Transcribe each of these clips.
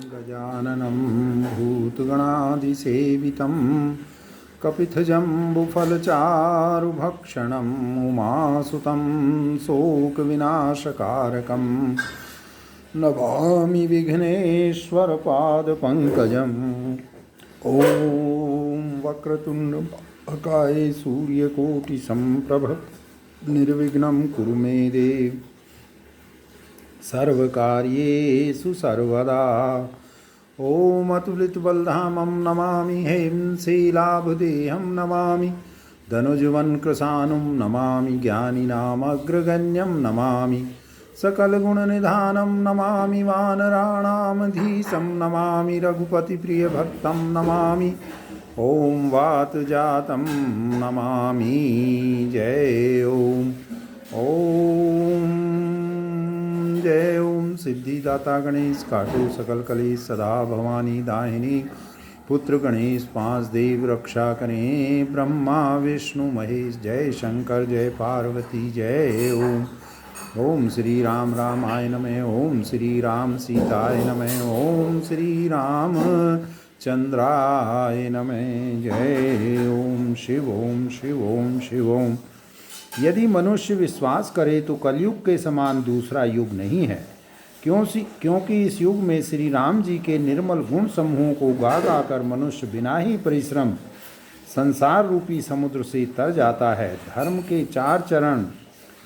गजाननं भूतगणाधिसेवितं कपित्थजम्बुफलचारुभक्षणम् उमासुतं शोकविनाशकारकं नमामि विघ्नेश्वरपादपङ्कजम्। ॐ वक्रतुण्डमहाकाय सूर्यकोटिसम्प्रभ निर्विघ्नं कुरु मे देव सर्वकार्येषु सर्वदा। ॐ अतुलितबलधामं नमामि हेमशीलाभदेहं नमामि धनुजवनकृशानुं नमामि ज्ञानिनामग्रगण्यं नमामि सकलगुणनिधानं नमामि वानराणामधीशं नमामि रघुपतिप्रियभक्तं नमामि ॐ वातजातं नमामि। जय ओम जय ओम सिद्धिदाता गणेश काटो सकल कलेश सदा भवानी दाहिनी पुत्र गणेश पांच देव रक्षा करें ब्रह्मा विष्णु महेश। जय शंकर जय पार्वती जय ओम। ओम श्री राम रामाय नमः। ओम श्री राम सीताय नमः। ओम श्री राम चंद्राय नमः। जय ओम शिव ओम शिव ओम शिव ओम। यदि मनुष्य विश्वास करे तो कलयुग के समान दूसरा युग नहीं है, क्योंकि इस युग में श्री राम जी के निर्मल गुण समूहों को गा गा कर मनुष्य बिना ही परिश्रम संसार रूपी समुद्र से तर जाता है। धर्म के चार चरण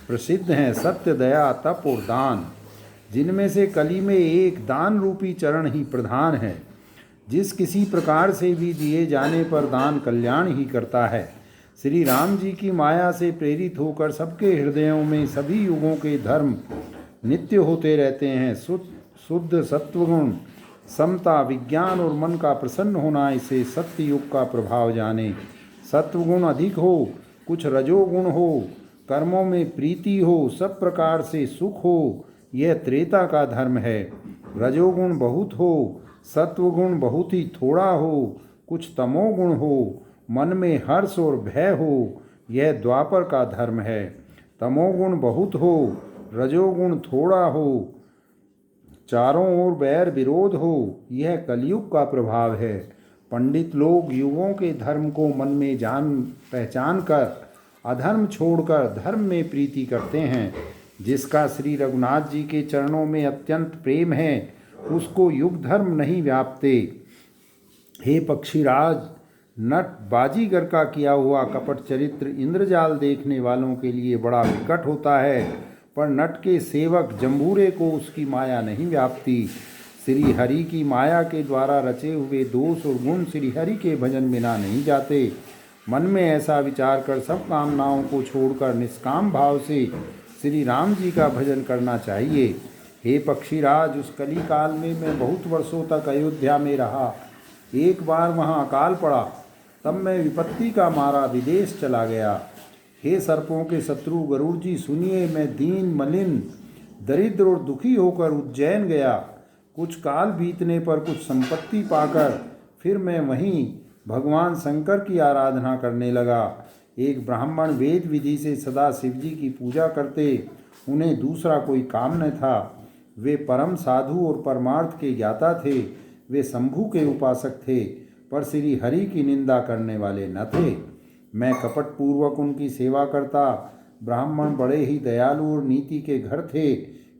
प्रसिद्ध हैं, सत्य दया तप और दान, जिनमें से कली में एक दान रूपी चरण ही प्रधान है। जिस किसी प्रकार से भी दिए जाने पर दान कल्याण ही करता है। श्री राम जी की माया से प्रेरित होकर सबके हृदयों में सभी युगों के धर्म नित्य होते रहते हैं। शुद्ध सत्वगुण समता विज्ञान और मन का प्रसन्न होना, इसे सत्य युग का प्रभाव जाने। सत्वगुण अधिक हो, कुछ रजोगुण हो, कर्मों में प्रीति हो, सब प्रकार से सुख हो, यह त्रेता का धर्म है। रजोगुण बहुत हो, सत्वगुण बहुत ही थोड़ा हो, कुछ तमोगुण हो, मन में हर्ष और भय हो, यह द्वापर का धर्म है। तमोगुण बहुत हो, रजोगुण थोड़ा हो, चारों ओर बैर विरोध हो, यह कलयुग का प्रभाव है। पंडित लोग युगों के धर्म को मन में जान पहचान कर अधर्म छोड़कर धर्म में प्रीति करते हैं। जिसका श्री रघुनाथ जी के चरणों में अत्यंत प्रेम है, उसको युग धर्म नहीं व्यापते। हे पक्षीराज, नट बाजीगर का किया हुआ कपट चरित्र इंद्रजाल देखने वालों के लिए बड़ा विकट होता है, पर नट के सेवक जम्बूरे को उसकी माया नहीं व्यापती। श्री हरि की माया के द्वारा रचे हुए दोष और गुण श्री हरि के भजन बिना नहीं जाते। मन में ऐसा विचार कर सब कामनाओं को छोड़कर निष्काम भाव से श्री राम जी का भजन करना चाहिए। हे पक्षीराज, उस कली काल में मैं बहुत वर्षों तक अयोध्या में रहा। एक बार वहाँ अकाल पड़ा, तब मैं विपत्ति का मारा विदेश चला गया। हे सर्पों के शत्रु गरुड़ जी, सुनिए, मैं दीन मलिन दरिद्र और दुखी होकर उज्जैन गया। कुछ काल बीतने पर कुछ संपत्ति पाकर फिर मैं वहीं भगवान शंकर की आराधना करने लगा। एक ब्राह्मण वेद विधि से सदा शिव जी की पूजा करते, उन्हें दूसरा कोई काम न था। वे परम साधु और परमार्थ के ज्ञाता थे। वे शंभु के उपासक थे, पर श्री हरि की निंदा करने वाले न थे। मैं कपटपूर्वक उनकी सेवा करता। ब्राह्मण बड़े ही दयालु और नीति के घर थे।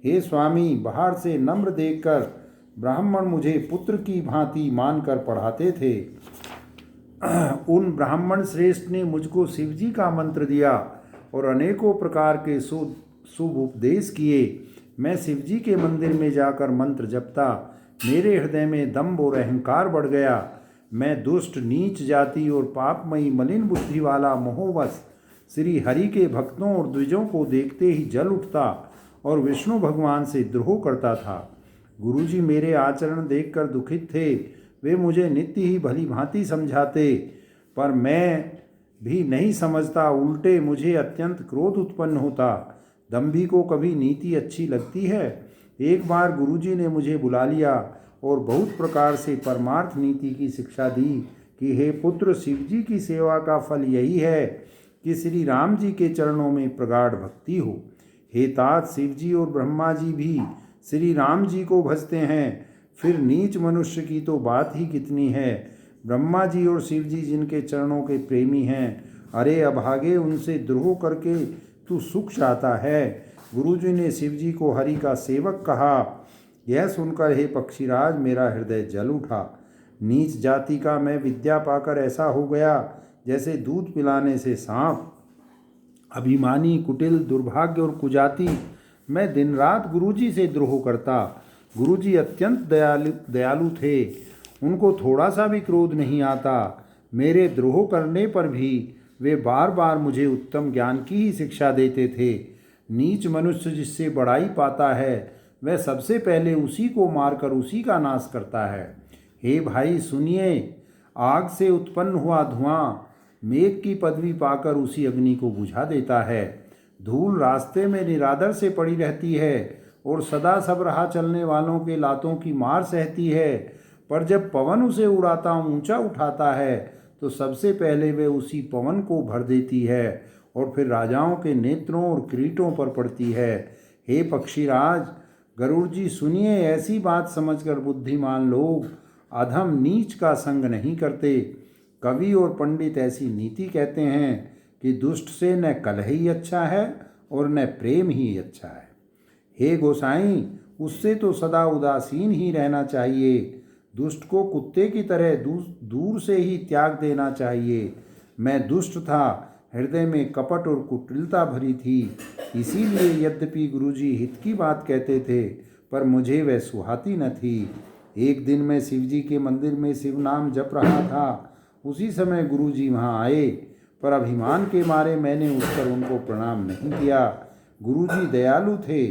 हे स्वामी, बाहर से नम्र देखकर ब्राह्मण मुझे पुत्र की भांति मानकर पढ़ाते थे। उन ब्राह्मण श्रेष्ठ ने मुझको शिवजी का मंत्र दिया और अनेकों प्रकार के शुभ उपदेश किए। मैं शिवजी के मंदिर में जाकर मंत्र जपता। मेरे हृदय में दंभ और अहंकार बढ़ गया। मैं दुष्ट नीच जाति और पापमयी मलिन बुद्धि वाला मोहवश श्री हरि के भक्तों और द्विजों को देखते ही जल उठता और विष्णु भगवान से द्रोह करता था। गुरुजी मेरे आचरण देखकर दुखित थे। वे मुझे नित्य ही भली भांति समझाते, पर मैं भी नहीं समझता। उल्टे मुझे अत्यंत क्रोध उत्पन्न होता। दंभी को कभी नीति अच्छी लगती है। एक बार गुरुजी ने मुझे बुला लिया और बहुत प्रकार से परमार्थ नीति की शिक्षा दी कि हे पुत्र, शिवजी की सेवा का फल यही है कि श्री राम जी के चरणों में प्रगाढ़ भक्ति हो। हे तात, शिवजी और ब्रह्मा जी भी श्री राम जी को भजते हैं, फिर नीच मनुष्य की तो बात ही कितनी है। ब्रह्मा जी और शिव जी जिनके चरणों के प्रेमी हैं, अरे अभागे उनसे द्रोह करके तू सुख चाहता है। गुरुजी ने शिव जी को हरि का सेवक कहा। यह सुनकर हे पक्षीराज मेरा हृदय जल उठा। नीच जाति का मैं विद्या पाकर ऐसा हो गया जैसे दूध पिलाने से सांप। अभिमानी, कुटिल, दुर्भाग्य और कुजाति मैं दिन रात गुरुजी से द्रोह करता। गुरुजी अत्यंत दयालु थे, उनको थोड़ा सा भी क्रोध नहीं आता। मेरे द्रोह करने पर भी वे बार बार मुझे उत्तम ज्ञान की ही शिक्षा देते थे। नीच मनुष्य जिससे बड़ाई पाता है वह सबसे पहले उसी को मारकर उसी का नाश करता है। हे भाई सुनिए, आग से उत्पन्न हुआ धुआं मेघ की पदवी पाकर उसी अग्नि को बुझा देता है। धूल रास्ते में निरादर से पड़ी रहती है और सदा सब राह चलने वालों के लातों की मार सहती है, पर जब पवन उसे उड़ाता ऊंचा उठाता है तो सबसे पहले वे उसी पवन को भर देती है और फिर राजाओं के नेत्रों और किरीटों पर पड़ती है। हे पक्षीराज, गरुड़ जी सुनिए, ऐसी बात समझकर बुद्धिमान लोग अधम नीच का संग नहीं करते। कवि और पंडित ऐसी नीति कहते हैं कि दुष्ट से न कलह ही अच्छा है और न प्रेम ही अच्छा है। हे गोसाई, उससे तो सदा उदासीन ही रहना चाहिए। दुष्ट को कुत्ते की तरह दूर से ही त्याग देना चाहिए। मैं दुष्ट था, हृदय में कपट और कुटिलता भरी थी, इसीलिए यद्यपि गुरुजी हित की बात कहते थे पर मुझे वह सुहाती न थी। एक दिन मैं शिवजी के मंदिर में शिव नाम जप रहा था। उसी समय गुरुजी वहाँ आए, पर अभिमान के मारे मैंने उठकर उनको प्रणाम नहीं किया। गुरुजी दयालु थे,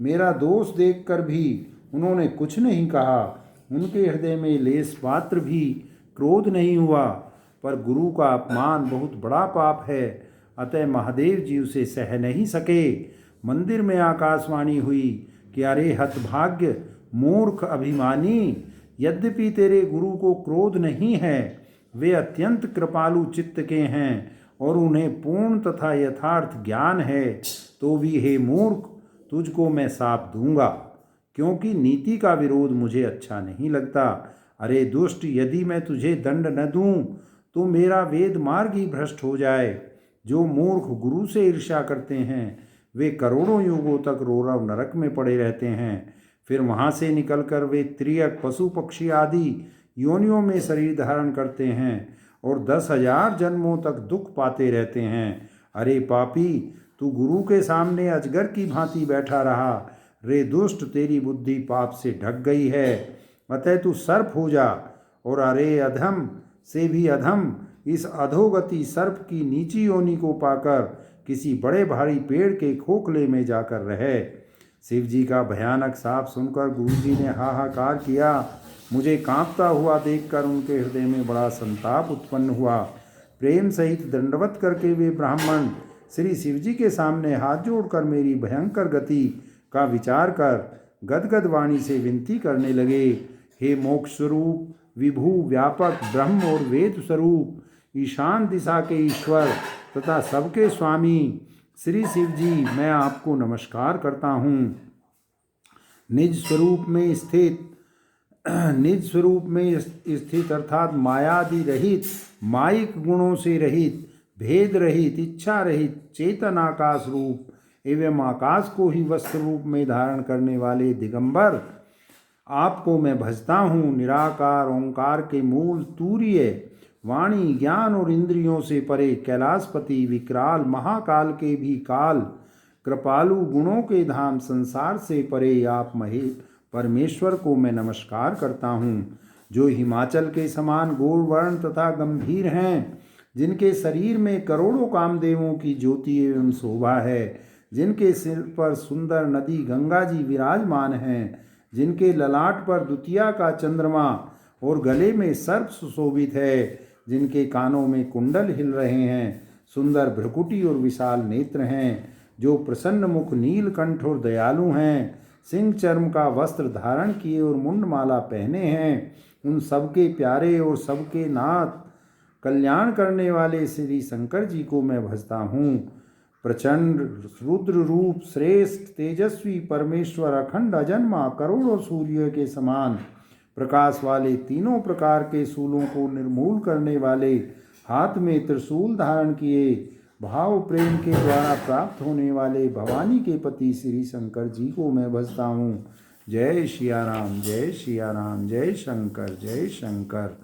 मेरा दोष देखकर भी उन्होंने कुछ नहीं कहा। उनके हृदय में लेस मात्र भी क्रोध नहीं हुआ। पर गुरु का अपमान बहुत बड़ा पाप है, अतः महादेव जी उसे सह नहीं सके। मंदिर में आकाशवाणी हुई कि अरे हतभाग्य, मूर्ख, अभिमानी, यद्यपि तेरे गुरु को क्रोध नहीं है, वे अत्यंत कृपालु चित्त के हैं और उन्हें पूर्ण तथा यथार्थ ज्ञान है, तो भी हे मूर्ख, तुझको मैं शाप दूंगा, क्योंकि नीति का विरोध मुझे अच्छा नहीं लगता। अरे दुष्ट, यदि मैं तुझे दंड न दूं तो मेरा वेद मार्ग ही भ्रष्ट हो जाए। जो मूर्ख गुरु से ईर्ष्या करते हैं वे करोड़ों युगों तक रोरव नरक में पड़े रहते हैं। फिर वहाँ से निकलकर वे त्रियक, पशु पक्षी आदि योनियों में शरीर धारण करते हैं और 10,000 जन्मों तक दुख पाते रहते हैं। अरे पापी, तू गुरु के सामने अजगर की भांति बैठा रहा। रे दुष्ट, तेरी बुद्धि पाप से ढक गई है, अतः तू सर्प हो जा। और अरे अधम से भी अधम, इस अधोगति सर्प की नीची योनि को पाकर किसी बड़े भारी पेड़ के खोखले में जाकर रहे। शिव जी का भयानक शाप सुनकर गुरुजी ने हाहाकार किया। मुझे कांपता हुआ देखकर उनके हृदय में बड़ा संताप उत्पन्न हुआ। प्रेम सहित दंडवत करके वे ब्राह्मण श्री शिवजी के सामने हाथ जोड़कर मेरी भयंकर गति का विचार कर गदगद वाणी से विनती करने लगे। हे मोक्ष स्वरूप, विभु, व्यापक, ब्रह्म और वेद स्वरूप, ईशान दिशा के ईश्वर तथा सबके स्वामी श्री शिव जी, मैं आपको नमस्कार करता हूँ। निज स्वरूप में स्थित अर्थात मायादि रहित, माइक गुणों से रहित, भेद रहित, इच्छा रहित, चेतन आकाश रूप एवं आकाश को ही वस्त्र रूप में धारण करने वाले दिगंबर आपको मैं भजता हूँ। निराकार ओंकार के मूल तूर्य, वाणी, ज्ञान और इंद्रियों से परे, कैलाशपति, विकराल, महाकाल के भी काल, कृपालु, गुणों के धाम, संसार से परे आप परमेश्वर को मैं नमस्कार करता हूँ। जो हिमाचल के समान गौर वर्ण तथा गंभीर हैं, जिनके शरीर में करोड़ों कामदेवों की ज्योति एवं शोभा है, जिनके सिर पर सुंदर नदी गंगा जी विराजमान हैं, जिनके ललाट पर द्वितीया का चंद्रमा और गले में सर्प सुशोभित है, जिनके कानों में कुंडल हिल रहे हैं, सुंदर भ्रकुटी और विशाल नेत्र हैं, जो प्रसन्न मुख, नीलकंठ और दयालु हैं, सिंह चर्म का वस्त्र धारण किए और मुंडमाला पहने हैं, उन सबके प्यारे और सबके नाथ, कल्याण करने वाले श्री शंकर जी को मैं भजता हूँ। प्रचंड रुद्र रूप, श्रेष्ठ तेजस्वी परमेश्वर, अखंड अजन्मा, करोड़ों सूर्य के समान, प्रकाश वाले तीनों प्रकार के शूलों को निर्मूल करने वाले, हाथ में त्रिशूल धारण किए, भाव प्रेम के द्वारा प्राप्त होने वाले भवानी के पति श्री शंकर जी को मैं भजता हूँ। जय सिया राम, जय सिया राम, जय शंकर, जय शंकर,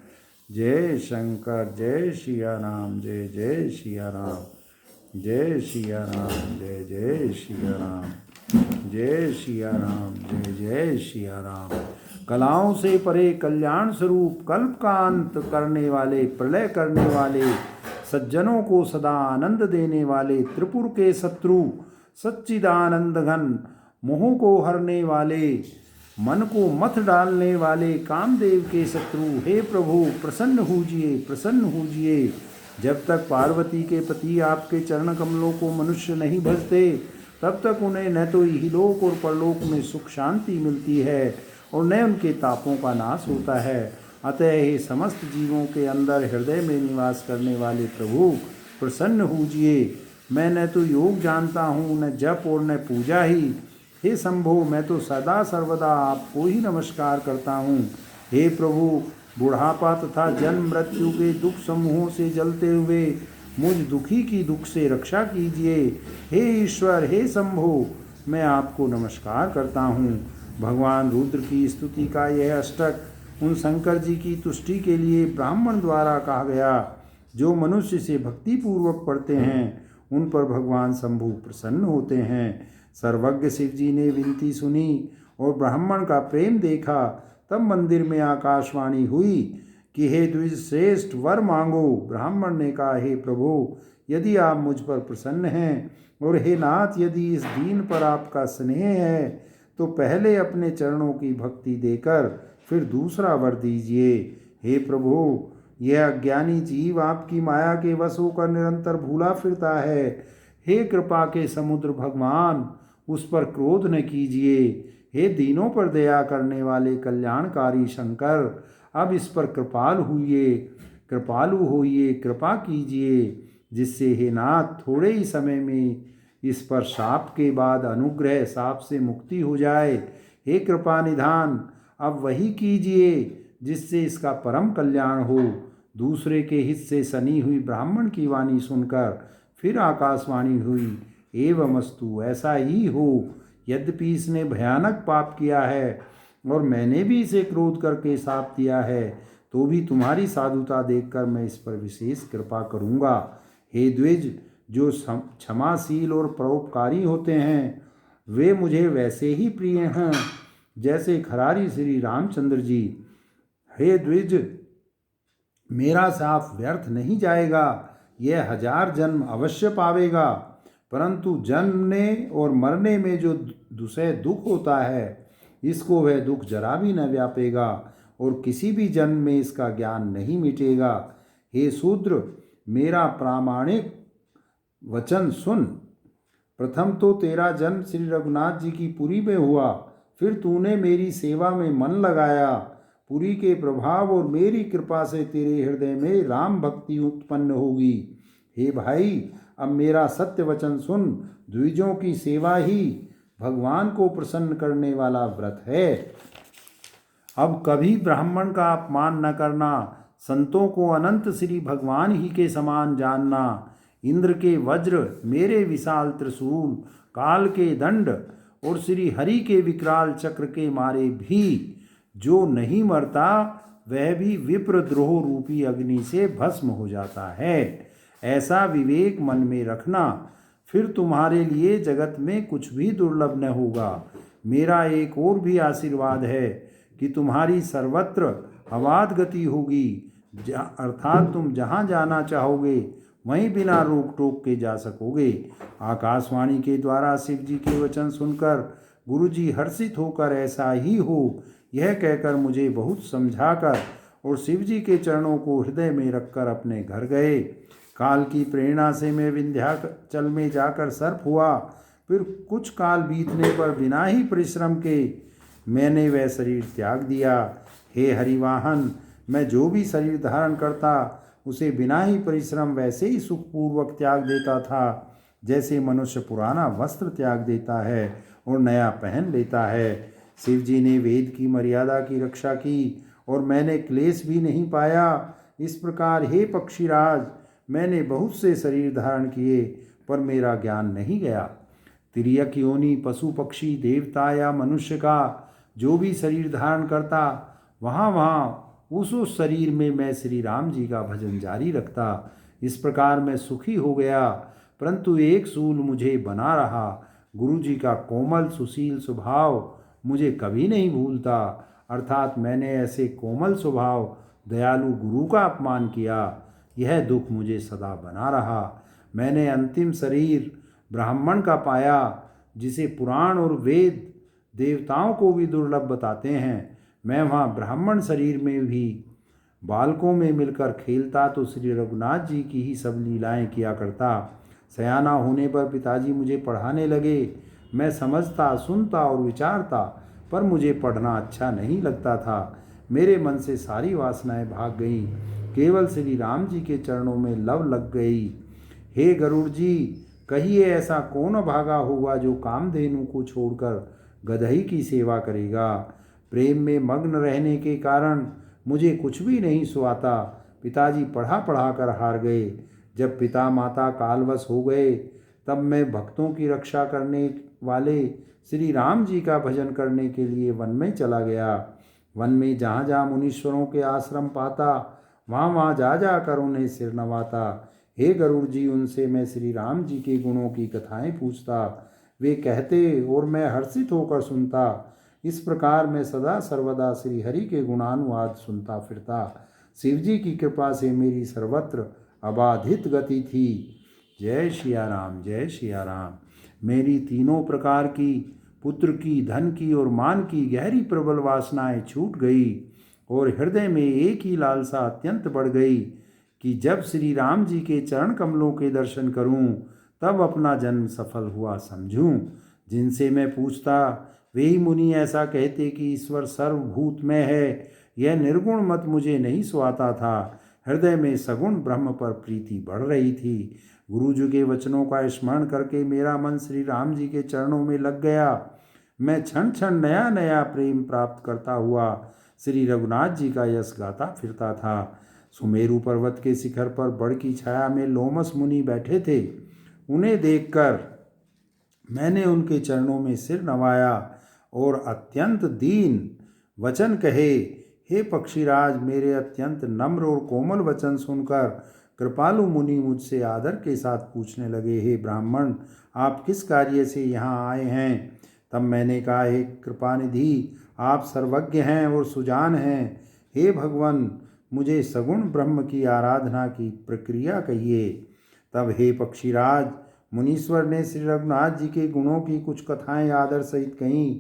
जय शंकर, जय सिया राम, जय जय सिया राम, जय सिया राम, जय जय सिया राम, जय सिया राम, जय जय सिया राम। कलाओं से परे कल्याण स्वरूप, कल्प का अंत करने वाले, प्रलय करने वाले, सज्जनों को सदा आनंद देने वाले, त्रिपुर के शत्रु, सच्चिदानंद घन, मोह को हरने वाले, मन को मथ डालने वाले, कामदेव के शत्रु, हे प्रभु प्रसन्न होजिए, प्रसन्न होजिए। जब तक पार्वती के पति आपके चरण कमलों को मनुष्य नहीं भजते, तब तक उन्हें न तो इहलोक और परलोक में सुख शांति मिलती है और न उनके तापों का नाश होता है। अतः हे समस्त जीवों के अंदर हृदय में निवास करने वाले प्रभु प्रसन्न होजिए। मैं न तो योग जानता हूँ, न जप और न पूजा ही। हे शंभो, मैं तो सदा सर्वदा आपको ही नमस्कार करता हूँ। हे प्रभु, बुढ़ापा तथा जन्म मृत्यु के दुख समूहों से जलते हुए मुझ दुखी की दुख से रक्षा कीजिए। हे ईश्वर, हे शंभो, मैं आपको नमस्कार करता हूँ। भगवान रुद्र की स्तुति का यह अष्टक उन शंकर जी की तुष्टि के लिए ब्राह्मण द्वारा कहा गया। जो मनुष्य से भक्ति पूर्वक पढ़ते हैं उन पर भगवान शंभु प्रसन्न होते हैं। सर्वज्ञ शिव जी ने विनती सुनी और ब्राह्मण का प्रेम देखा। तब मंदिर में आकाशवाणी हुई कि हे द्विज श्रेष्ठ, वर मांगो। ब्राह्मण ने कहा, हे प्रभु, यदि आप मुझ पर प्रसन्न हैं और हे नाथ, यदि इस दीन पर आपका स्नेह है तो पहले अपने चरणों की भक्ति देकर फिर दूसरा वर दीजिए। हे प्रभु, यह अज्ञानी जीव आपकी माया के वश होकर निरंतर भूला फिरता है। हे कृपा के समुद्र भगवान, उस पर क्रोध न कीजिए। हे दीनों पर दया करने वाले कल्याणकारी शंकर, अब इस पर कृपालु होइए, कृपा कीजिए, जिससे हे नाथ थोड़े ही समय में इस पर शाप के बाद अनुग्रह शाप से मुक्ति हो जाए। हे कृपा निधान, अब वही कीजिए जिससे इसका परम कल्याण हो। दूसरे के हित से सनी हुई ब्राह्मण की वाणी सुनकर फिर आकाशवाणी हुई, एवमस्तु, ऐसा ही हो। यद्यपि इसने भयानक पाप किया है और मैंने भी इसे क्रोध करके शाप दिया है, तो भी तुम्हारी साधुता देखकर मैं इस पर विशेष कृपा करूँगा। हे द्विज, जो क्षमाशील और परोपकारी होते हैं वे मुझे वैसे ही प्रिय हैं जैसे खरारी श्री रामचंद्र जी। हे द्विज, मेरा साफ व्यर्थ नहीं जाएगा, यह 1000 जन्म अवश्य पावेगा, परंतु जन्मने और मरने में जो दुसह दुख होता है, इसको वह दुख जरा भी न व्यापेगा और किसी भी जन्म में इसका ज्ञान नहीं मिटेगा। हे शूद्र, मेरा प्रामाणिक वचन सुन। प्रथम तो तेरा जन्म श्री रघुनाथ जी की पुरी में हुआ, फिर तूने मेरी सेवा में मन लगाया। पुरी के प्रभाव और मेरी कृपा से तेरे हृदय में राम भक्ति उत्पन्न होगी। हे भाई, अब मेरा सत्य वचन सुन। द्विजों की सेवा ही भगवान को प्रसन्न करने वाला व्रत है। अब कभी ब्राह्मण का अपमान न करना, संतों को अनंत श्री भगवान ही के समान जानना। इंद्र के वज्र, मेरे विशाल त्रिशूल, काल के दंड और श्री हरि के विकराल चक्र के मारे भी जो नहीं मरता वह भी विप्र द्रोह रूपी अग्नि से भस्म हो जाता है। ऐसा विवेक मन में रखना, फिर तुम्हारे लिए जगत में कुछ भी दुर्लभ न होगा। मेरा एक और भी आशीर्वाद है कि तुम्हारी सर्वत्र अबाध गति होगी, अर्थात तुम जहाँ जाना चाहोगे वहीं बिना रोक टोक के जा सकोगे। आकाशवाणी के द्वारा शिव जी के वचन सुनकर गुरुजी हर्षित होकर ऐसा ही हो यह कहकर मुझे बहुत समझाकर और शिव जी के चरणों को हृदय में रखकर अपने घर गए। काल की प्रेरणा से मैं विंध्याचल में जाकर सर्प हुआ। फिर कुछ काल बीतने पर बिना ही परिश्रम के मैंने वह शरीर त्याग दिया। हे हरिवाहन, मैं जो भी शरीर धारण करता उसे बिना ही परिश्रम वैसे ही सुखपूर्वक त्याग देता था जैसे मनुष्य पुराना वस्त्र त्याग देता है और नया पहन लेता है। शिव जी ने वेद की मर्यादा की रक्षा की और मैंने क्लेश भी नहीं पाया। इस प्रकार हे पक्षीराज, मैंने बहुत से शरीर धारण किए, पर मेरा ज्ञान नहीं गया। तिर्यक योनि, पशु पक्षी, देवता या मनुष्य का जो भी शरीर धारण करता, वहाँ वहाँ उस शरीर में मैं श्री राम जी का भजन जारी रखता। इस प्रकार मैं सुखी हो गया, परंतु एक सूल मुझे बना रहा। गुरु जी का कोमल सुशील स्वभाव मुझे कभी नहीं भूलता, अर्थात मैंने ऐसे कोमल स्वभाव दयालु गुरु का अपमान किया, यह दुख मुझे सदा बना रहा। मैंने अंतिम शरीर ब्राह्मण का पाया, जिसे पुराण और वेद देवताओं को भी दुर्लभ बताते हैं। मैं वहाँ ब्राह्मण शरीर में भी बालकों में मिलकर खेलता तो श्री रघुनाथ जी की ही सब लीलाएं किया करता। सयाना होने पर पिताजी मुझे पढ़ाने लगे। मैं समझता, सुनता और विचारता, पर मुझे पढ़ना अच्छा नहीं लगता था। मेरे मन से सारी वासनाएं भाग गईं, केवल श्री राम जी के चरणों में लव लग गई। हे गरुड़ जी, कहिए ऐसा कौन भागा होगा जो कामधेनु को छोड़कर गदही की सेवा करेगा। प्रेम में मग्न रहने के कारण मुझे कुछ भी नहीं सुहाता। पिताजी पढ़ा पढ़ा कर हार गए। जब पिता माता कालवश हो गए, तब मैं भक्तों की रक्षा करने वाले श्री राम जी का भजन करने के लिए वन में चला गया। वन में जहाँ जहाँ मुनीश्वरों के आश्रम पाता, वहाँ वहाँ जा जाकर उन्हें सिर नवाता। हे गरुड़ जी, उनसे मैं श्री राम जी के गुणों की कथाएं पूछता। वे कहते और मैं हर्षित होकर सुनता। इस प्रकार मैं सदा सर्वदा श्री हरि के गुणानुवाद सुनता फिरता। शिव जी की कृपा से मेरी सर्वत्र अबाधित गति थी। जय सिया राम, जय सिया राम। मेरी तीनों प्रकार की, पुत्र की, धन की और मान की गहरी प्रबल वासनाएं छूट गई, और हृदय में एक ही लालसा अत्यंत बढ़ गई कि जब श्री राम जी के चरण कमलों के दर्शन करूं, तब अपना जन्म सफल हुआ समझूं। जिनसे मैं पूछता, वे ही मुनि ऐसा कहते कि ईश्वर सर्वभूत में है। यह निर्गुण मत मुझे नहीं सुहाता था। हृदय में सगुण ब्रह्म पर प्रीति बढ़ रही थी। गुरु जी के वचनों का स्मरण करके मेरा मन श्री राम जी के चरणों में लग गया। मैं क्षण क्षण नया नया प्रेम प्राप्त करता हुआ श्री रघुनाथ जी का यश गाता फिरता था। सुमेरु पर्वत के शिखर पर बड़ की छाया में लोमस मुनि बैठे थे। उन्हें देखकर मैंने उनके चरणों में सिर नवाया और अत्यंत दीन वचन कहे। हे पक्षीराज, मेरे अत्यंत नम्र और कोमल वचन सुनकर कृपालु मुनि मुझसे आदर के साथ पूछने लगे, हे ब्राह्मण, आप किस कार्य से यहाँ आए हैं। तब मैंने कहा, हे कृपानिधि, आप सर्वज्ञ हैं और सुजान हैं। हे भगवान, मुझे सगुण ब्रह्म की आराधना की प्रक्रिया कहिए। तब हे पक्षीराज, मुनीश्वर ने श्री रघुनाथ जी के गुणों की कुछ कथाएं आदर सहित कहीं।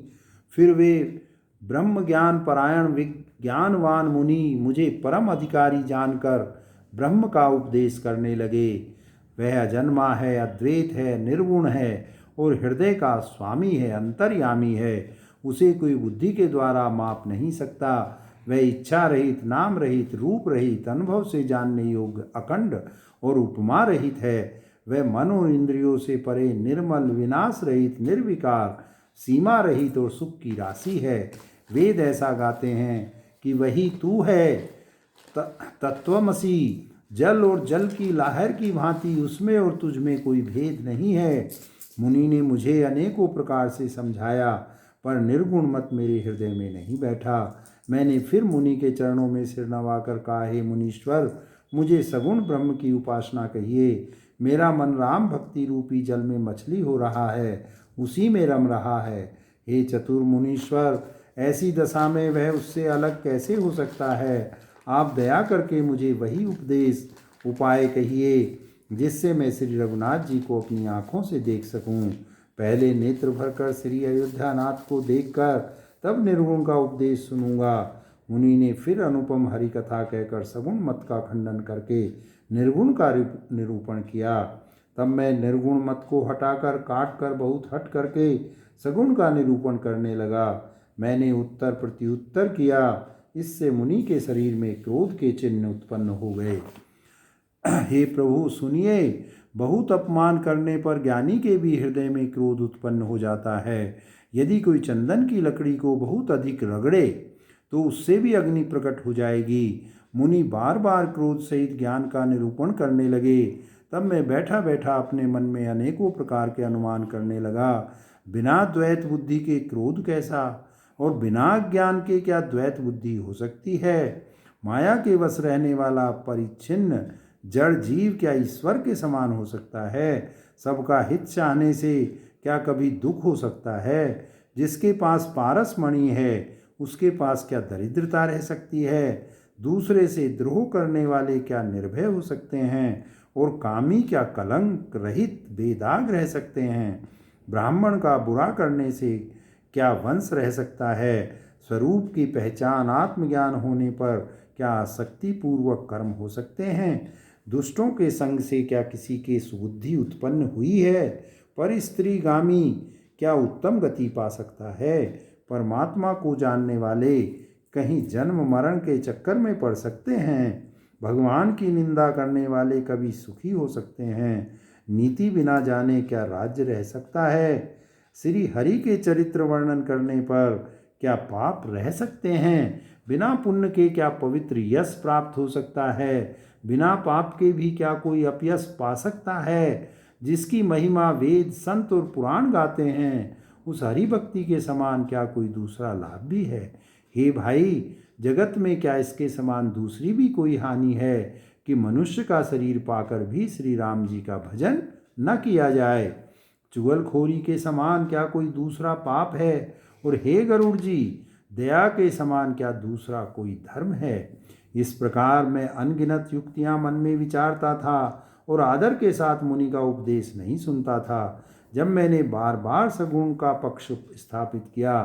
फिर वे ब्रह्म ज्ञान परायण विज्ञानवान मुनि मुझे परम अधिकारी जानकर ब्रह्म का उपदेश करने लगे। वह अजन्मा है, अद्वैत है, निर्गुण है और हृदय का स्वामी है, अंतर्यामी है। उसे कोई बुद्धि के द्वारा माप नहीं सकता। वह इच्छा रहित, नाम रहित, रूप रहित, अनुभव से जानने योग्य, अखंड और उपमा रहित है। वह मन और इंद्रियों से परे, निर्मल, विनाश रहित, निर्विकार, सीमा रहित और सुख की राशि है। वेद ऐसा गाते हैं कि वही तू है, तत्वमसी। जल और जल की लहर की भांति उसमें और तुझ में कोई भेद नहीं है। मुनि ने मुझे अनेकों प्रकार से समझाया, पर निर्गुण मत मेरे हृदय में नहीं बैठा। मैंने फिर मुनि के चरणों में सिर नवाकर कहा, हे मुनीश्वर, मुझे सगुण ब्रह्म की उपासना कहिए। मेरा मन राम भक्ति रूपी जल में मछली हो रहा है, उसी में रम रहा है। हे चतुर मुनीश्वर, ऐसी दशा में वह उससे अलग कैसे हो सकता है। आप दया करके मुझे वही उपदेश उपाय कहिए जिससे मैं श्री रघुनाथ जी को अपनी आँखों से देख सकूं। पहले नेत्र भरकर श्री अयोध्यानाथ को देखकर तब निर्गुण का उपदेश सुनूंगा। मुनि ने फिर अनुपम हरि कथा कहकर सगुण मत का खंडन करके निर्गुण का निरूपण किया। तब मैं निर्गुण मत को हटाकर काट कर बहुत हट करके सगुण का निरूपण करने लगा। मैंने उत्तर प्रत्युत्तर किया। इससे मुनि के शरीर में क्रोध के चिन्ह उत्पन्न हो गए। हे प्रभु सुनिए, बहुत अपमान करने पर ज्ञानी के भी हृदय में क्रोध उत्पन्न हो जाता है। यदि कोई चंदन की लकड़ी को बहुत अधिक रगड़े तो उससे भी अग्नि प्रकट हो जाएगी। मुनि बार बार क्रोध सहित ज्ञान का निरूपण करने लगे। तब मैं बैठा बैठा अपने मन में अनेकों प्रकार के अनुमान करने लगा। बिना द्वैत बुद्धि के क्रोध कैसा, और बिना ज्ञान के क्या द्वैत बुद्धि हो सकती है। माया के वश रहने वाला परिच्छिन्न जड़ जीव क्या ईश्वर के समान हो सकता है। सबका हित चाहने से क्या कभी दुख हो सकता है। जिसके पास पारस मणि है उसके पास क्या दरिद्रता रह सकती है। दूसरे से द्रोह करने वाले क्या निर्भय हो सकते हैं, और कामी क्या कलंक रहित बेदाग रह सकते हैं। ब्राह्मण का बुरा करने से क्या वंश रह सकता है। स्वरूप की पहचान आत्मज्ञान होने पर क्या आसक्ति पूर्वक कर्म हो सकते हैं। दुष्टों के संग से क्या किसी के सुबुद्धि उत्पन्न हुई है। पर स्त्रीगामी क्या उत्तम गति पा सकता है। परमात्मा को जानने वाले कहीं जन्म मरण के चक्कर में पड़ सकते हैं। भगवान की निंदा करने वाले कभी सुखी हो सकते हैं। नीति बिना जाने क्या राज्य रह सकता है। श्री हरि के चरित्र वर्णन करने पर क्या पाप रह सकते हैं। बिना पुण्य के क्या पवित्र यश प्राप्त हो सकता है। बिना पाप के भी क्या कोई अपयश पा सकता है। जिसकी महिमा वेद संत और पुराण गाते हैं, उस हरि भक्ति के समान क्या कोई दूसरा लाभ भी है। हे भाई, जगत में क्या इसके समान दूसरी भी कोई हानि है कि मनुष्य का शरीर पाकर भी श्री राम जी का भजन न किया जाए। चुगलखोरी के समान क्या कोई दूसरा पाप है। और हे गरुड़ जी, दया के समान क्या दूसरा कोई धर्म है। इस प्रकार मैं अनगिनत युक्तियां मन में विचारता था और आदर के साथ मुनि का उपदेश नहीं सुनता था। जब मैंने बार बार सगुण का पक्ष स्थापित किया,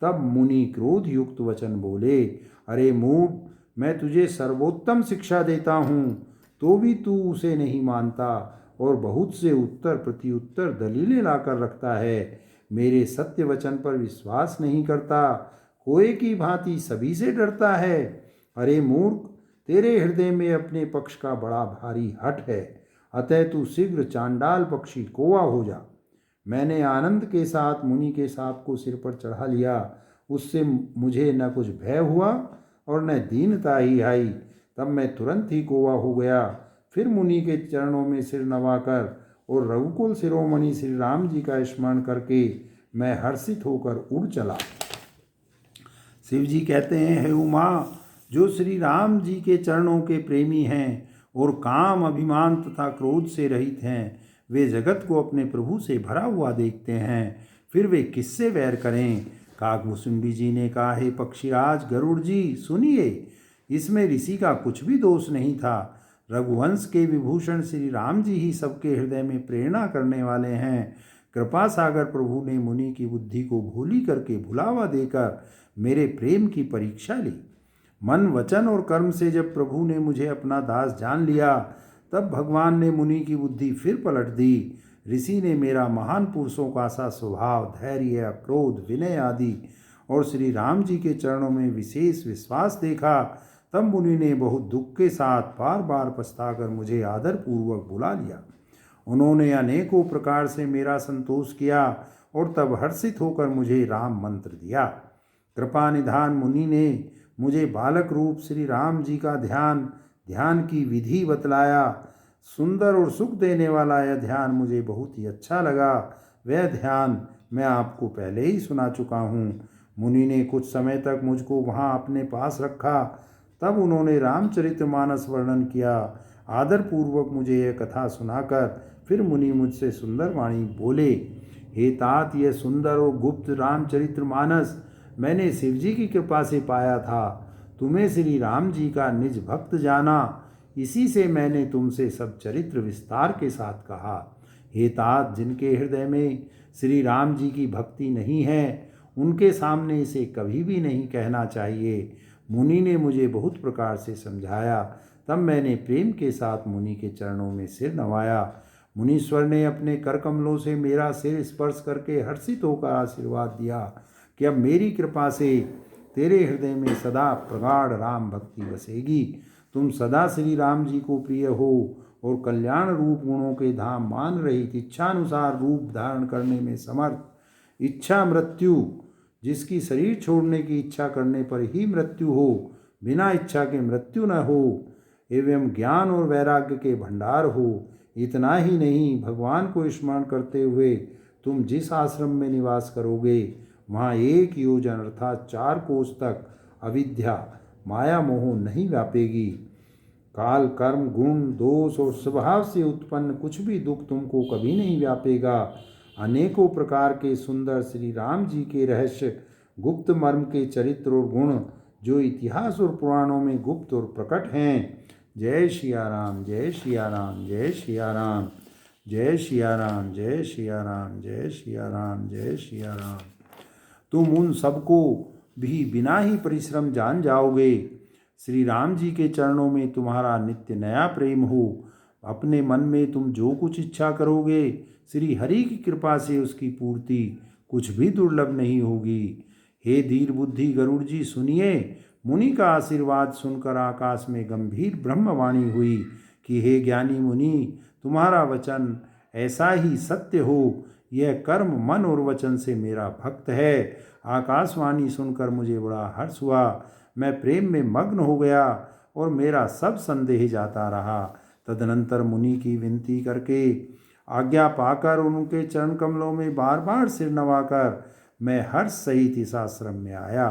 तब मुनि क्रोध युक्त वचन बोले, अरे मूढ़, मैं तुझे सर्वोत्तम शिक्षा देता हूँ, तो भी तू उसे नहीं मानता और बहुत से उत्तर प्रत्युत्तर दलीलें लाकर रखता है। मेरे सत्य वचन पर विश्वास नहीं करता, कोए की भांति सभी से डरता है। अरे मूर्ख, तेरे हृदय में अपने पक्ष का बड़ा भारी हठ है, अतः तू शीघ्र चांडाल पक्षी कौवा हो जा। मैंने आनंद के साथ मुनि के सांप को सिर पर चढ़ा लिया। उससे मुझे न कुछ भय हुआ और न दीनता ही आई। तब मैं तुरंत ही कौवा हो गया। फिर मुनि के चरणों में सिर नवाकर और रघुकुल शिरोमणि श्री राम जी का स्मरण करके मैं हर्षित होकर उड़ चला। शिव जी कहते हैं, हे उमा, जो श्री राम जी के चरणों के प्रेमी हैं और काम अभिमान तथा क्रोध से रहित हैं, वे जगत को अपने प्रभु से भरा हुआ देखते हैं, फिर वे किससे वैर करें। काकभुसुंडी जी ने कहा, हे पक्षीराज गरुड़ जी, सुनिए, इसमें ऋषि का कुछ भी दोष नहीं था। रघुवंश के विभूषण श्री राम जी ही सबके हृदय में प्रेरणा करने वाले हैं। कृपा सागर प्रभु ने मुनि की बुद्धि को भोली करके भुलावा देकर मेरे प्रेम की परीक्षा ली। मन वचन और कर्म से जब प्रभु ने मुझे अपना दास जान लिया, तब भगवान ने मुनि की बुद्धि फिर पलट दी। ऋषि ने मेरा महान पुरुषों का सा स्वभाव, धैर्य, क्रोध, विनय आदि और श्री राम जी के चरणों में विशेष विश्वास देखा। तब मुनि ने बहुत दुख के साथ बार बार पछताकर मुझे आदरपूर्वक बुला लिया। उन्होंने अनेकों प्रकार से मेरा संतोष किया और तब हर्षित होकर मुझे राम मंत्र दिया। कृपा निधान मुनि ने मुझे बालक रूप श्री राम जी का ध्यान की विधि बतलाया। सुंदर और सुख देने वाला यह ध्यान मुझे बहुत ही अच्छा लगा। वह ध्यान मैं आपको पहले ही सुना चुका हूँ। मुनि ने कुछ समय तक मुझको वहाँ अपने पास रखा। तब उन्होंने रामचरितमानस वर्णन किया। आदरपूर्वक मुझे यह कथा सुनाकर फिर मुनि मुझसे सुंदर वाणी बोले, हे तात, यह सुंदर और गुप्त रामचरितमानस मैंने शिवजी की कृपा से पाया था। तुम्हें श्री राम जी का निज भक्त जाना, इसी से मैंने तुमसे सब चरित्र विस्तार के साथ कहा। हे तात, जिनके हृदय में श्री राम जी की भक्ति नहीं है, उनके सामने इसे कभी भी नहीं कहना चाहिए। मुनि ने मुझे बहुत प्रकार से समझाया। तब मैंने प्रेम के साथ मुनि के चरणों में सिर नवाया। मुनीश्वर ने अपने कर कमलों से मेरा सिर स्पर्श करके हर्षित होकर आशीर्वाद दिया कि अब मेरी कृपा से तेरे हृदय में सदा प्रगाढ़ राम भक्ति बसेगी। तुम सदा श्री राम जी को प्रिय हो और कल्याण रूप गुणों के धाम मान रहित इच्छानुसार रूप धारण करने में समर्थ, इच्छा मृत्यु जिसकी शरीर छोड़ने की इच्छा करने पर ही मृत्यु हो, बिना इच्छा के मृत्यु न हो, एवं ज्ञान और वैराग्य के भंडार हो। इतना ही नहीं, भगवान को स्मरण करते हुए तुम जिस आश्रम में निवास करोगे, वहाँ 1 योजन अर्थात 4 कोस तक अविद्या माया मोह नहीं व्यापेगी। काल, कर्म, गुण, दोष और स्वभाव से उत्पन्न कुछ भी दुख तुमको कभी नहीं व्यापेगा। अनेकों प्रकार के सुंदर श्री राम जी के रहस्य, गुप्त मर्म के चरित्र और गुण जो इतिहास और पुराणों में गुप्त और प्रकट हैं। जय सिया राम, जय सिया राम, जय सिया राम, जय सिया राम, जय सिया राम, जय सिया राम, जय सिया राम। तुम उन सबको भी बिना ही परिश्रम जान जाओगे। श्री राम जी के चरणों में तुम्हारा नित्य नया प्रेम हो। अपने मन में तुम जो कुछ इच्छा करोगे, श्री हरि की कृपा से उसकी पूर्ति कुछ भी दुर्लभ नहीं होगी। हे धीर बुद्धि गरुड़ जी, सुनिए। मुनि का आशीर्वाद सुनकर आकाश में गंभीर ब्रह्मवाणी हुई कि हे ज्ञानी मुनि, तुम्हारा वचन ऐसा ही सत्य हो। यह कर्म मन और वचन से मेरा भक्त है। आकाशवाणी सुनकर मुझे बड़ा हर्ष हुआ। मैं प्रेम में मग्न हो गया और मेरा सब संदेह जाता रहा। तदनंतर मुनि की विनती करके आज्ञा पाकर उनके चरण कमलों में बार बार सिर नवाकर मैं हर्ष सहित इस आश्रम में आया।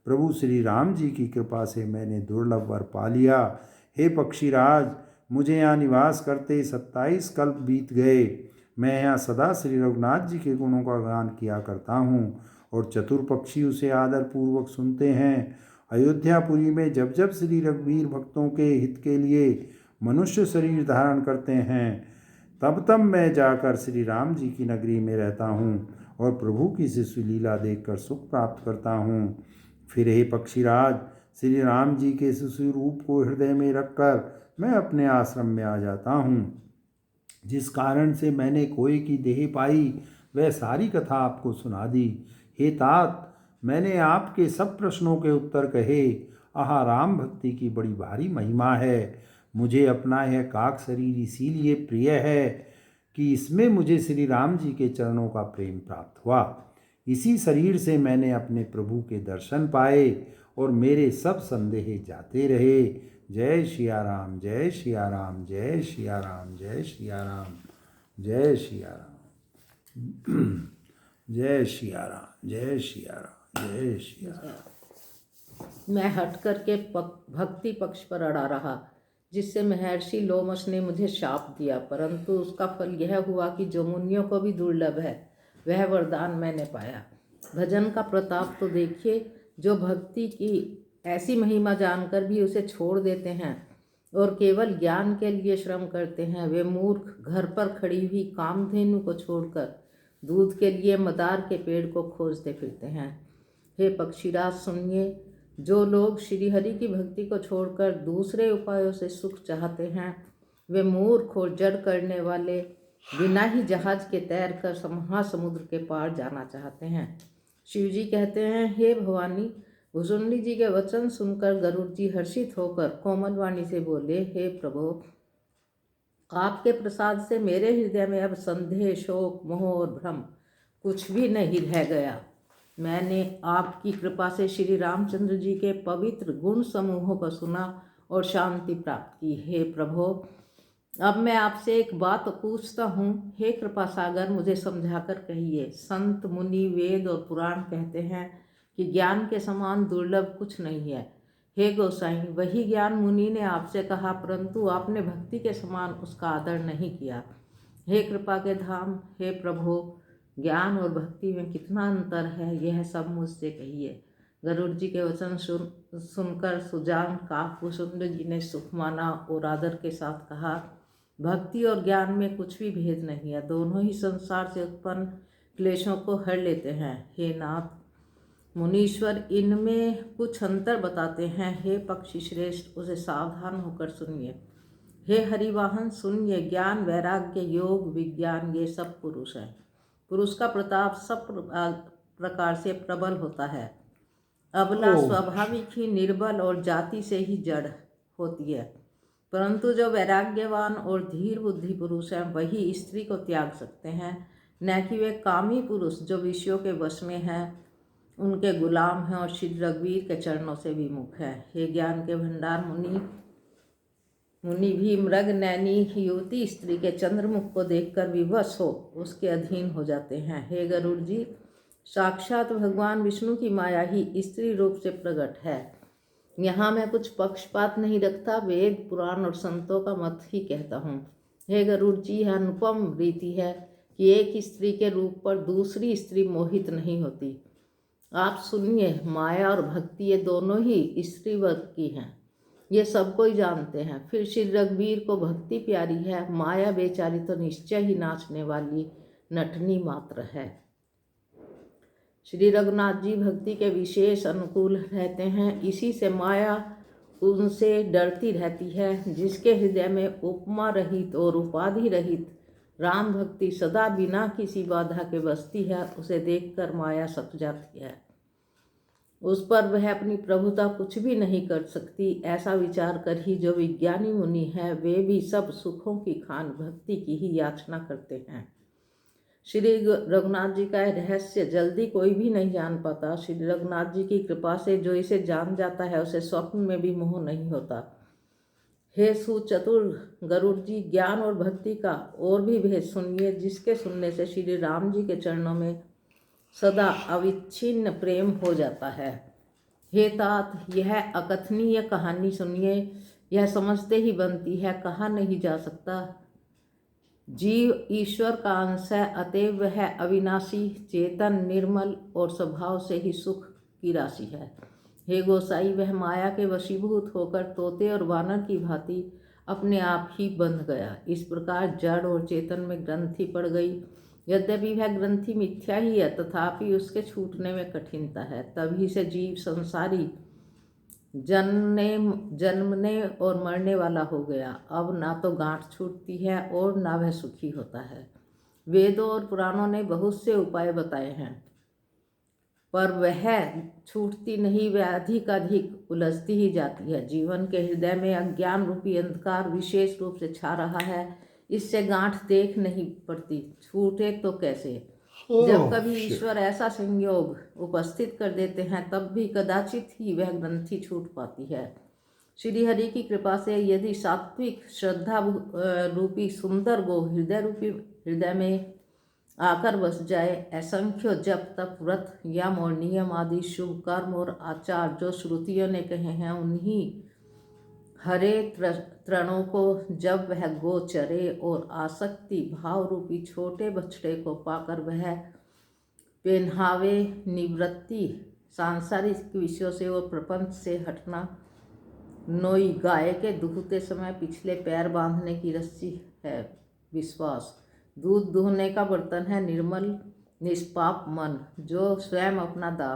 प्रभु श्री राम जी की कृपा से मैंने दुर्लभ वर पा लिया। हे पक्षीराज, मुझे यहाँ निवास करते 27 कल्प बीत गए। मैं यहाँ सदा श्री रघुनाथ जी के गुणों का गान किया करता हूँ और चतुर पक्षी उसे आदरपूर्वक सुनते हैं। अयोध्यापुरी में जब जब श्री रघुवीर भक्तों के हित के लिए मनुष्य शरीर धारण करते हैं, तब तब मैं जाकर श्री राम जी की नगरी में रहता हूँ और प्रभु की शिशु लीला देखकर सुख प्राप्त करता हूँ। फिर हे पक्षीराज, श्री राम जी के शिशु रूप को हृदय में रखकर मैं अपने आश्रम में आ जाता हूँ। जिस कारण से मैंने कोई की देह पाई, वह सारी कथा आपको सुना दी। हे तात, मैंने आपके सब प्रश्नों के उत्तर कहे। आहा, राम भक्ति की बड़ी भारी महिमा है। मुझे अपना यह काक शरीर इसीलिए प्रिय है कि इसमें मुझे श्री राम जी के चरणों का प्रेम प्राप्त हुआ। इसी शरीर से मैंने अपने प्रभु के दर्शन पाए और मेरे सब संदेह जाते रहे। जय सिया राम, जय सिया राम, जय सिया राम, जय सिया राम, जय सिया राम, जय सिया राम, जय सिया राम, जय सिया राम। मैं हट करके भक्ति पक्ष पर अड़ा रहा, जिससे महर्षि लोमश ने मुझे शाप दिया, परंतु उसका फल यह हुआ कि जो मुनियों को भी दुर्लभ है वह वरदान मैंने पाया। भजन का प्रताप तो देखिए। जो भक्ति की ऐसी महिमा जानकर भी उसे छोड़ देते हैं और केवल ज्ञान के लिए श्रम करते हैं, वे मूर्ख घर पर खड़ी हुई कामधेनु को छोड़कर दूध के लिए मदार के पेड़ को खोजते फिरते हैं। हे पक्षीराज, सुनिए। जो लोग श्रीहरि की भक्ति को छोड़कर दूसरे उपायों से सुख चाहते हैं, वे मूर्ख और जड़ करने वाले बिना ही जहाज के तैरकर महासमुद्र के पार जाना चाहते हैं। शिव जी कहते हैं, हे भवानी, भुसुंडी जी के वचन सुनकर गरुड़ जी हर्षित होकर कोमल वाणी से बोले, हे प्रभु, आपके प्रसाद से मेरे हृदय में अब संदेह, शोक, मोह और भ्रम कुछ भी नहीं रह गया। मैंने आपकी कृपा से श्री रामचंद्र जी के पवित्र गुण समूहों को सुना और शांति प्राप्त की। हे प्रभु, अब मैं आपसे एक बात पूछता हूँ। हे कृपा सागर, मुझे समझाकर कहिए। संत, मुनि, वेद और पुराण कहते हैं कि ज्ञान के समान दुर्लभ कुछ नहीं है। हे गोसाई, वही ज्ञान मुनि ने आपसे कहा, परंतु आपने भक्ति के समान उसका आदर नहीं किया। हे कृपा के धाम, हे प्रभु, ज्ञान और भक्ति में कितना अंतर है, यह सब मुझसे कहिए। गरुड़ जी के वचन सुनकर सुजान काकभूषुंड जी ने सुख माना और आदर के साथ कहा, भक्ति और ज्ञान में कुछ भी भेद नहीं है, दोनों ही संसार से उत्पन्न क्लेशों को हर लेते हैं। हे नाथ, मुनीश्वर इनमें कुछ अंतर बताते हैं। हे पक्षी श्रेष्ठ, उसे सावधान होकर सुनिए। हे हरिवाहन, सुनिए। ज्ञान, वैराग्य, योग, विज्ञान, ये सब पुरुष हैं। पुरुष का प्रताप सब प्रकार से प्रबल होता है। अबला स्वाभाविक ही निर्बल और जाति से ही जड़ होती है, परंतु जो वैराग्यवान और धीर बुद्धि पुरुष हैं वही स्त्री को त्याग सकते हैं, न कि वे कामी पुरुष जो विषयों के वश में हैं। उनके गुलाम हैं और श्री रघुवीर के चरणों से विमुख है। हे ज्ञान के भंडार मुनि भी मृग नैनी युवती स्त्री के चंद्रमुख को देखकर विवश हो उसके अधीन हो जाते हैं। हे गरुड़ जी, साक्षात भगवान विष्णु की माया ही स्त्री रूप से प्रकट है। यहाँ मैं कुछ पक्षपात नहीं रखता, वेद पुराण और संतों का मत ही कहता हूँ। हे गरुड़ जी, यह अनुपम रीति है कि एक स्त्री के रूप पर दूसरी स्त्री मोहित नहीं होती। आप सुनिए, माया और भक्ति ये दोनों ही स्त्री वर्ग की हैं, ये सब कोई जानते हैं। फिर श्री रघुवीर को भक्ति प्यारी है, माया बेचारी तो निश्चय ही नाचने वाली नटनी मात्र है। श्री रघुनाथ जी भक्ति के विशेष अनुकूल रहते हैं, इसी से माया उनसे डरती रहती है। जिसके हृदय में उपमा रहित और उपाधि रहित राम भक्ति सदा बिना किसी बाधा के बसती है, उसे देखकर माया सक जाती है। उस पर वह अपनी प्रभुता कुछ भी नहीं कर सकती। ऐसा विचार कर ही जो विज्ञानी मुनि हैं, वे भी सब सुखों की खान भक्ति की ही याचना करते हैं। श्री रघुनाथ जी का रहस्य जल्दी कोई भी नहीं जान पाता। श्री रघुनाथ जी की कृपा से जो इसे जान जाता है, उसे स्वप्न में भी मोह नहीं होता। हे सुचतुर गरुड़ जी, ज्ञान और भक्ति का और भी भेद सुनिए, जिसके सुनने से श्री राम जी के चरणों में सदा अविच्छिन्न प्रेम हो जाता है। हे तात, यह अकथनीय कहानी सुनिए, यह समझते ही बनती है, कहा नहीं जा सकता। जीव ईश्वर का अंश है, अतएव वह अविनाशी, चेतन, निर्मल और स्वभाव से ही सुख की राशि है। हे गोसाई, वह माया के वशीभूत होकर तोते और वानर की भांति अपने आप ही बंध गया। इस प्रकार जड़ और चेतन में ग्रंथि पड़ गई। यद्यपि वह ग्रंथि मिथ्या ही है, तथापि उसके छूटने में कठिनता है। तभी से जीव संसारी जन्मने और मरने वाला हो गया। अब ना तो गांठ छूटती है और ना वह सुखी होता है। वेदों और पुराणों ने बहुत से उपाय बताए हैं, पर वह छूटती नहीं, वह अधिक उलझती ही जाती है। जीवन के हृदय में अज्ञान रूपी अंधकार विशेष रूप से छा रहा है, इससे गांठ देख नहीं पड़ती, छूटे तो कैसे। जब कभी ईश्वर ऐसा संयोग उपस्थित कर देते हैं, तब भी कदाचित ही वह ग्रंथि छूट पाती है। श्री हरि की कृपा से यदि सात्विक श्रद्धा रूपी सुंदर गो हृदय में आकर बस जाए, असंख्य जप तप व्रत यम और नियम आदि शुभ कर्म और आचार जो श्रुतियों ने कहे हैं, उन्हीं हरे तृणों को जब वह गो चरे और आसक्ति भाव रूपी छोटे बछड़े को पाकर वह पेन्हावे निवृत्ति, सांसारिक विषयों से और प्रपंच से हटना, नोई गाय के दूहते समय पिछले पैर बांधने की रस्सी है विश्वास, दूध दूहने का बर्तन है निर्मल निष्पाप मन, जो स्वयं अपना दास